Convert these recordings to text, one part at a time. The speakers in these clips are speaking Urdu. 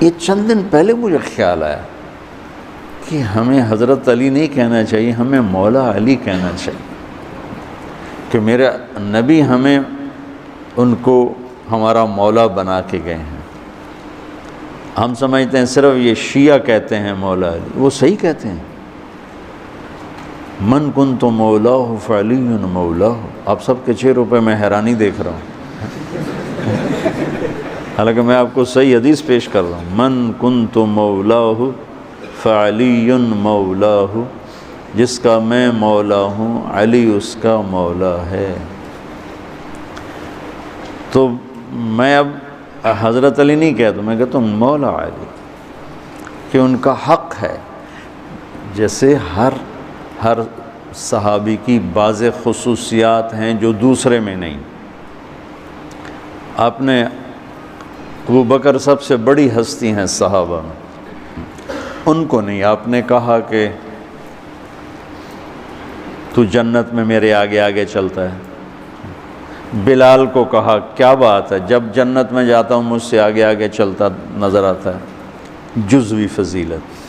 یہ چند دن پہلے مجھے خیال آیا کہ ہمیں حضرت علی نہیں کہنا چاہیے، ہمیں مولا علی کہنا چاہیے، کہ میرے نبی ہمیں ان کو ہمارا مولا بنا کے گئے ہیں۔ ہم سمجھتے ہیں صرف یہ شیعہ کہتے ہیں مولا علی، وہ صحیح کہتے ہیں، من کنت مولاہ فعلی مولاہ۔ آپ سب کے چہروں پہ میں حیرانی دیکھ رہا ہوں، حالانکہ میں آپ کو صحیح حدیث پیش کر رہا ہوں۔ من کنت مولاہ فعلی مولاہ، جس کا میں مولا ہوں علی اس کا مولا ہے۔ تو میں اب حضرت علی نہیں کہتا، میں کہتا ہوں مولا علی، کہ ان کا حق ہے۔ جیسے ہر صحابی کی بعض خصوصیات ہیں جو دوسرے میں نہیں۔ آپ نے ابو بکر سب سے بڑی ہستی ہیں صحابہ میں، ان کو نہیں، آپ نے کہا کہ تو جنت میں میرے آگے آگے چلتا ہے۔ بلال کو کہا کیا بات ہے، جب جنت میں جاتا ہوں مجھ سے آگے آگے چلتا نظر آتا ہے۔ جزوی فضیلت،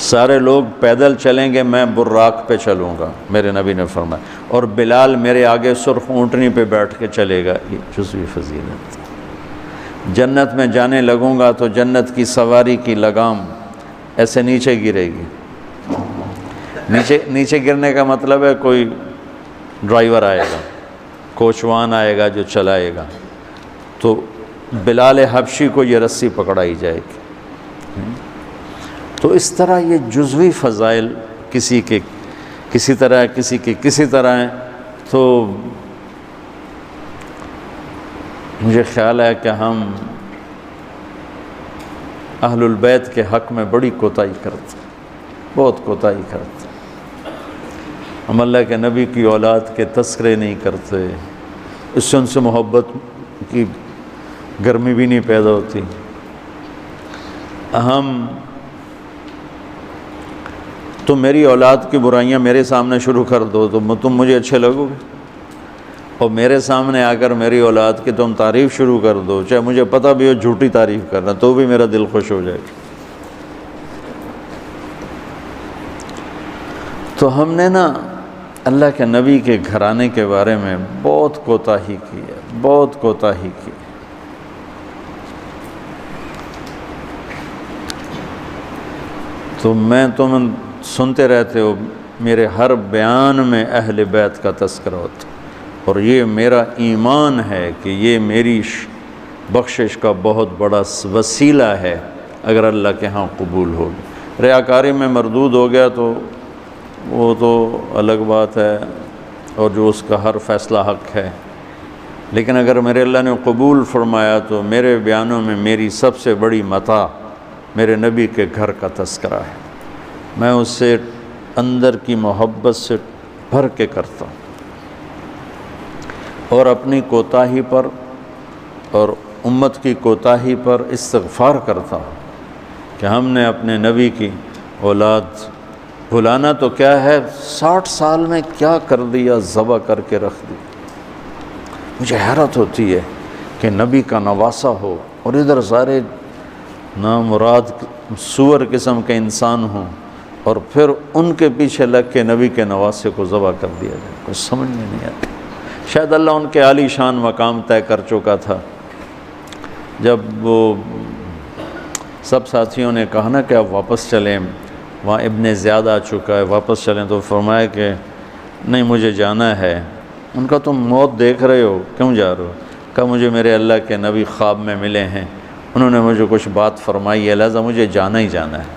سارے لوگ پیدل چلیں گے، میں براق پہ چلوں گا، میرے نبی نے فرمایا، اور بلال میرے آگے سرخ اونٹنی پہ بیٹھ کے چلے گا۔ یہ جزوی فضیلت۔ جنت میں جانے لگوں گا تو جنت کی سواری کی لگام ایسے نیچے گرے گی۔ نیچے گرنے کا مطلب ہے کوئی ڈرائیور آئے گا، کوچوان آئے گا جو چلائے گا، تو بلال حبشی کو یہ رسی پکڑائی جائے گی۔ تو اس طرح یہ جزوی فضائل کسی کے کسی طرح، کسی کے کسی طرح ہیں۔ تو مجھے خیال ہے کہ ہم اہل البیت کے حق میں بڑی کوتاہی کرتے ہیں، بہت کوتاہی کرتے ہیں۔ ہم اللہ کے نبی کی اولاد کے تذکرے نہیں کرتے، اس سے ان سے محبت کی گرمی بھی نہیں پیدا ہوتی۔ تم میری اولاد کی برائیاں میرے سامنے شروع کر دو تو تم مجھے اچھے لگو گے، اور میرے سامنے آ کر میری اولاد کی تم تعریف شروع کر دو، چاہے مجھے پتہ بھی ہو جھوٹی تعریف کرنا، تو بھی میرا دل خوش ہو جائے گا۔ تو ہم نے نا اللہ کے نبی کے گھرانے کے بارے میں بہت کوتاہی کی ہے، بہت کوتاہی کی۔ تو تم سنتے رہتے ہو، میرے ہر بیان میں اہل بیت کا تذکرہ ہوتا ہے، اور یہ میرا ایمان ہے کہ یہ میری بخشش کا بہت بڑا وسیلہ ہے اگر اللہ کے ہاں قبول ہوگی۔ ریاکاری میں مردود ہو گیا تو وہ تو الگ بات ہے، اور جو اس کا ہر فیصلہ حق ہے، لیکن اگر میرے اللہ نے قبول فرمایا تو میرے بیانوں میں میری سب سے بڑی متاع میرے نبی کے گھر کا تذکرہ ہے۔ میں اس سے اندر کی محبت سے بھر کے کرتا ہوں، اور اپنی کوتاہی پر اور امت کی کوتاہی پر استغفار کرتا ہوں کہ ہم نے اپنے نبی کی اولاد بھلانا تو کیا ہے، 60 سال میں کیا کر دیا، ذبح کر کے رکھ دی۔ مجھے حیرت ہوتی ہے کہ نبی کا نواسہ ہو اور ادھر سارے نامراد سور قسم کے انسان ہوں، اور پھر ان کے پیچھے لگ کے نبی کے نواسے کو ذبح کر دیا جائے، کچھ سمجھ میں نہیں آتی۔ شاید اللہ ان کے عالی شان مقام طے کر چکا تھا۔ جب وہ سب ساتھیوں نے کہا نا کہ آپ واپس چلیں، وہاں ابن زیاد آ چکا ہے، واپس چلیں، تو فرمایا کہ نہیں مجھے جانا ہے۔ ان کا تم موت دیکھ رہے ہو، کیوں جا رہے ہو؟ کہا مجھے میرے اللہ کے نبی خواب میں ملے ہیں، انہوں نے مجھے کچھ بات فرمائی ہے، لہذا مجھے جانا ہی جانا ہے۔